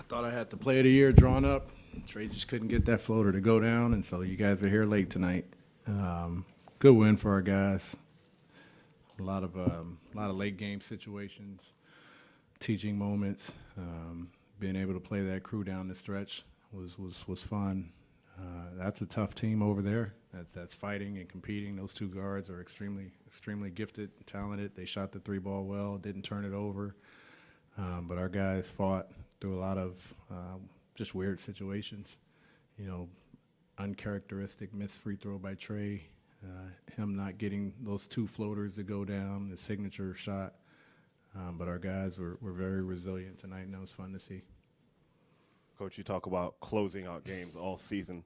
Thought I had the play of the year drawn up. Trey just couldn't get that floater to go down, and so you guys are here late tonight. Good win for our guys. A lot of late game situations, teaching moments. Being able to play that crew down the stretch was fun. That's a tough team over there. That's fighting and competing. Those two guards are extremely gifted, talented. They shot the three ball well, didn't turn it over. But our guys fought through a lot of just weird situations. You know, uncharacteristic missed free throw by Trey, him not getting those two floaters to go down, the signature shot. But our guys were very resilient tonight, and that was fun to see. Coach, you talk about closing out games all season.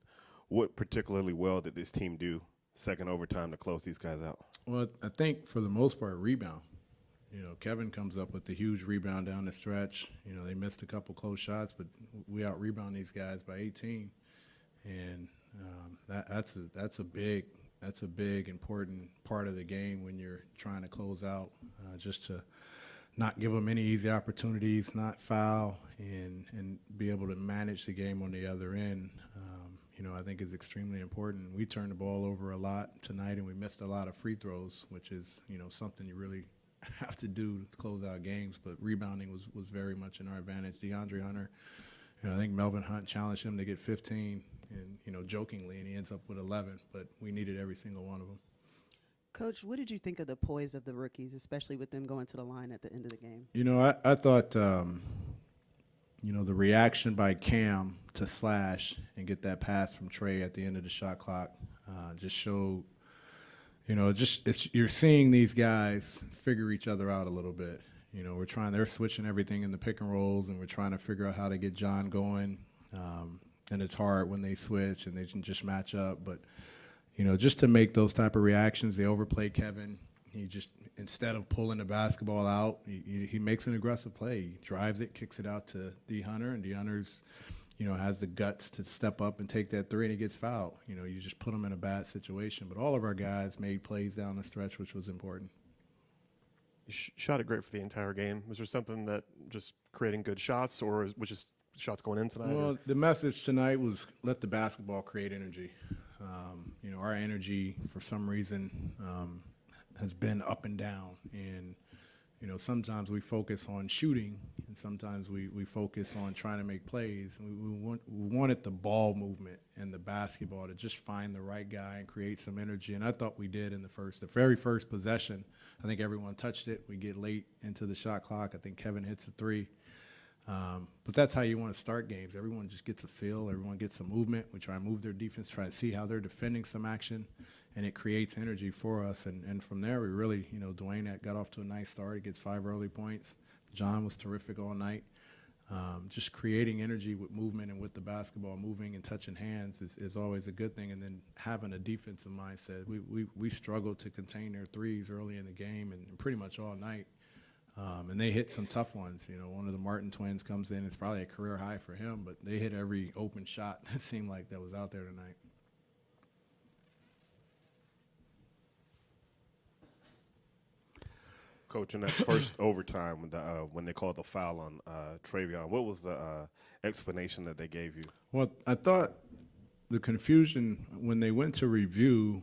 What particularly well did this team do second overtime to close these guys out? Well, I think for the most part, rebound. You know, Kevin comes up with the huge rebound down the stretch. You know, they missed a couple close shots, but we out-rebound these guys by 18. And that's a big important part of the game when you're trying to close out, just to not give them any easy opportunities, not foul, and be able to manage the game on the other end. You know, I think is extremely important. We turned the ball over a lot tonight, and we missed a lot of free throws, which is, you know, something you really have to do to close out games. But rebounding was very much in our advantage. DeAndre Hunter, you know, I think Melvin Hunt challenged him to get 15, and, you know, jokingly, and he ends up with 11. But we needed every single one of them. Coach, what did you think of the poise of the rookies, especially with them going to the line at the end of the game? You know, I thought, you know, the reaction by Cam to slash and get that pass from Trey at the end of the shot clock just showed, you know, you're seeing these guys figure each other out a little bit. You know, they're switching everything in the pick and rolls, and we're trying to figure out how to get John going. And it's hard when they switch and they can just match up. But, you know, just to make those type of reactions, they overplay Kevin. He just, instead of pulling the basketball out, he makes an aggressive play. He drives it, kicks it out to D. Hunter, and D. Hunter's, you know, has the guts to step up and take that three, and he gets fouled. You know, you just put him in a bad situation. But all of our guys made plays down the stretch, which was important. You shot it great for the entire game. Was there something that just creating good shots, or was just shots going in tonight? Well, the message tonight was let the basketball create energy. You know, our energy, for some reason, has been up and down. And, you know, sometimes we focus on shooting, and sometimes we focus on trying to make plays. And we wanted the ball movement and the basketball to just find the right guy and create some energy. And I thought we did in the very first possession. I think everyone touched it. We get late into the shot clock. I think Kevin hits a three. But that's how you want to start games. Everyone just gets a feel. Everyone gets some movement. We try and move their defense, try to see how they're defending some action, and it creates energy for us. And from there, we really, you know, Dwayne got off to a nice start. He gets 5 early points. John was terrific all night. Just creating energy with movement and with the basketball moving and touching hands is always a good thing. And then having a defensive mindset. We struggled to contain their threes early in the game and pretty much all night. And they hit some tough ones. You know, one of the Martin twins comes in. It's probably a career high for him, but they hit every open shot that seemed like that was out there tonight. Coach, in that first overtime when they called the foul on Travion, what was the explanation that they gave you? Well, I thought the confusion when they went to review,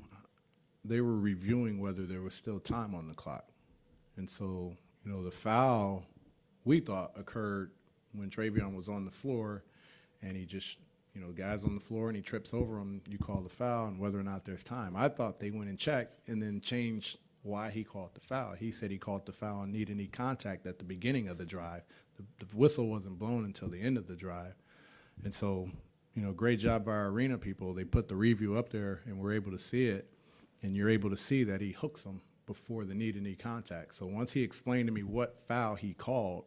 they were reviewing whether there was still time on the clock. And so, you know, the foul we thought occurred when Travion was on the floor, and he just, you know, guy's on the floor and he trips over him, you call the foul, and whether or not there's time. I thought they went and checked and then changed why he called the foul. He said he called the foul on need contact at the beginning of the drive. The whistle wasn't blown until the end of the drive. And so, you know, great job by our arena people. They put the review up there and we're able to see it, and you're able to see that he hooks him before the need contact. So once he explained to me what foul he called,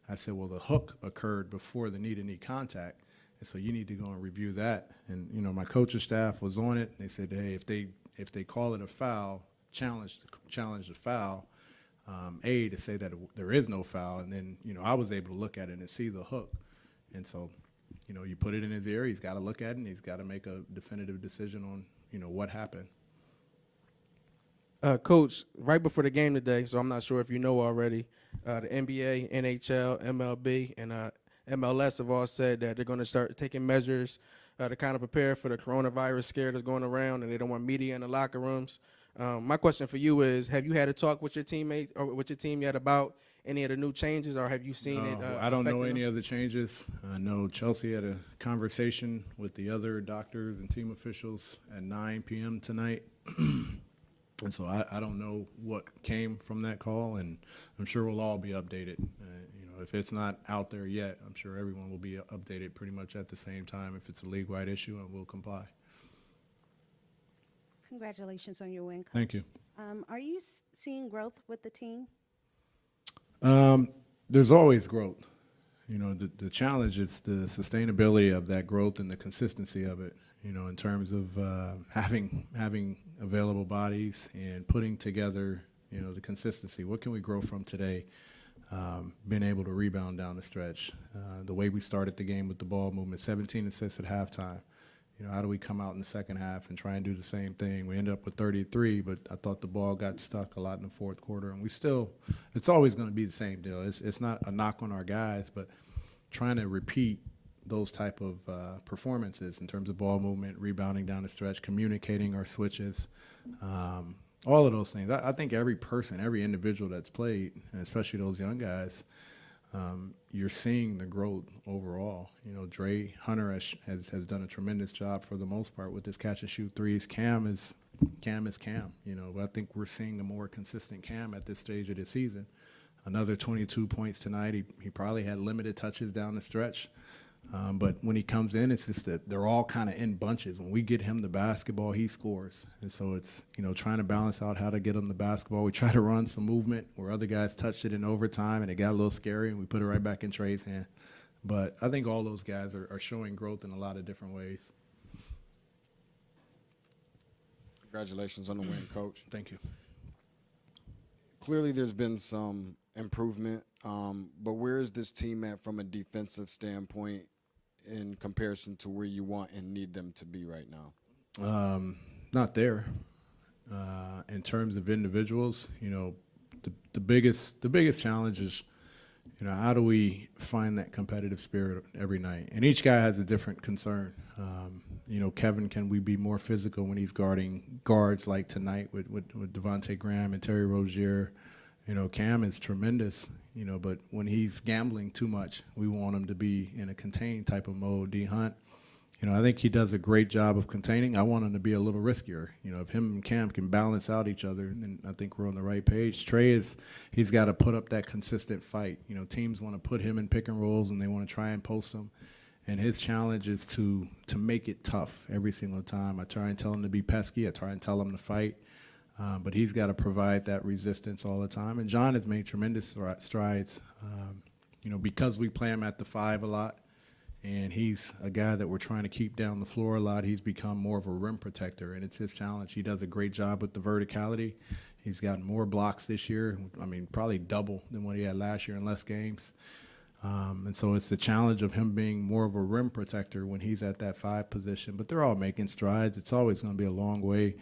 I said, well, the hook occurred before the need contact, and so you need to go and review that. And, you know, my coaching staff was on it, and they said, hey, if they call it a foul, challenge the foul, to say that there is no foul. And then, you know, I was able to look at it and see the hook. And so, you know, you put it in his ear, he's got to look at it, and he's got to make a definitive decision on, you know, what happened. Coach, right before the game today, so I'm not sure if you know already, the NBA, NHL, MLB, and MLS have all said that they're going to start taking measures to kind of prepare for the coronavirus scare that's going around, and they don't want media in the locker rooms. My question for you is, have you had a talk with your teammates or with your team yet about any of the new changes, or have you seen it? I don't know affecting any them? of the changes. I know Chelsea had a conversation with the other doctors and team officials at 9 p.m. tonight. And so I don't know what came from that call, and I'm sure we'll all be updated. If it's not out there yet, I'm sure everyone will be updated pretty much at the same time if it's a league-wide issue, and we'll comply. Congratulations on your win, Coach. Thank you. Are you seeing growth with the team? There's always growth. The challenge is the sustainability of that growth and the consistency of it, in terms of having available bodies and putting together, the consistency. What can we grow from today? Being able to rebound down the stretch. The way we started the game with the ball movement, 17 assists at halftime. How do we come out in the second half and try and do the same thing? We ended up with 33, but I thought the ball got stuck a lot in the fourth quarter. And it's always going to be the same deal. It's not a knock on our guys, but trying to repeat those type of performances in terms of ball movement, rebounding down the stretch, communicating our switches, all of those things. I think every person, every individual that's played, and especially those young guys, you're seeing the growth overall. Dre Hunter has done a tremendous job for the most part with his catch and shoot threes. Cam is Cam. But I think we're seeing a more consistent Cam at this stage of the season. Another 22 points tonight. He probably had limited touches down the stretch. But when he comes in, it's just that they're all kind of in bunches. When we get him the basketball, he scores. And so it's, trying to balance out how to get him the basketball. We try to run some movement where other guys touched it in overtime, and it got a little scary, and we put it right back in Trey's hand. But I think all those guys are showing growth in a lot of different ways. Congratulations on the win, Coach. Thank you. Clearly there's been some improvement, but where is this team at from a defensive standpoint in comparison to where you want and need them to be right now? Not there. In terms of individuals, the biggest challenge is, how do we find that competitive spirit every night? And each guy has a different concern. Kevin, can we be more physical when he's guarding guards like tonight with Devontae Graham and Terry Rozier? Cam is tremendous, but when he's gambling too much, we want him to be in a contained type of mode. D. Hunt, I think he does a great job of containing. I want him to be a little riskier. If him and Cam can balance out each other, then I think we're on the right page. Trey he's got to put up that consistent fight. Teams want to put him in pick and rolls, and they want to try and post him. And his challenge is to make it tough every single time. I try and tell him to be pesky. I try and tell him to fight. But he's got to provide that resistance all the time. And John has made tremendous strides, because we play him at the 5 a lot. And he's a guy that we're trying to keep down the floor a lot. He's become more of a rim protector, and it's his challenge. He does a great job with the verticality. He's gotten more blocks this year. Probably double than what he had last year in less games. And so it's the challenge of him being more of a rim protector when he's at that 5 position. But they're all making strides. It's always going to be a long way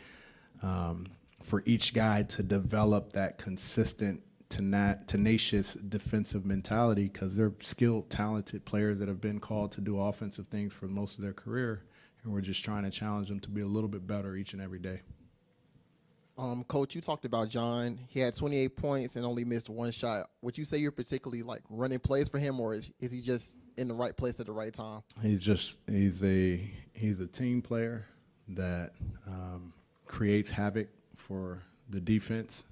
for each guy to develop that consistent, tenacious defensive mentality, because they're skilled, talented players that have been called to do offensive things for most of their career, and we're just trying to challenge them to be a little bit better each and every day. Coach, you talked about John. He had 28 points and only missed 1 shot. Would you say you're particularly running plays for him, or is he just in the right place at the right time? He's a team player that creates havoc for the defense.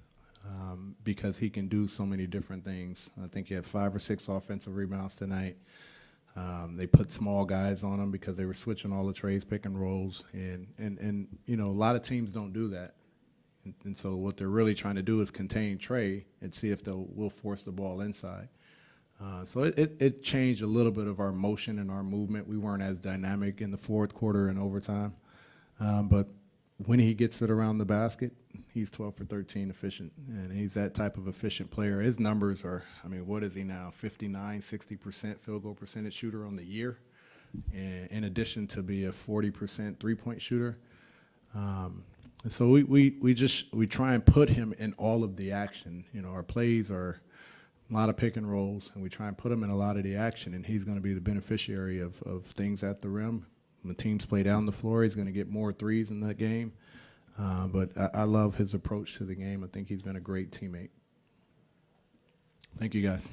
Because he can do so many different things. I think he had 5 or 6 offensive rebounds tonight. They put small guys on him because they were switching all the Trey's pick and rolls, and a lot of teams don't do that. And so what they're really trying to do is contain Trey and see if we'll force the ball inside. So it changed a little bit of our motion and our movement. We weren't as dynamic in the fourth quarter and overtime, but when he gets it around the basket, he's 12 for 13 efficient, and he's that type of efficient player. His numbers are, what is he now, 59, 60% field goal percentage shooter on the year, and in addition to be a 40% three-point shooter. And so we try and put him in all of the action. Our plays are a lot of pick and rolls, and we try and put him in a lot of the action, and he's going to be the beneficiary of things at the rim. When the teams play down the floor, he's going to get more threes in that game. But I love his approach to the game. I think he's been a great teammate. Thank you, guys.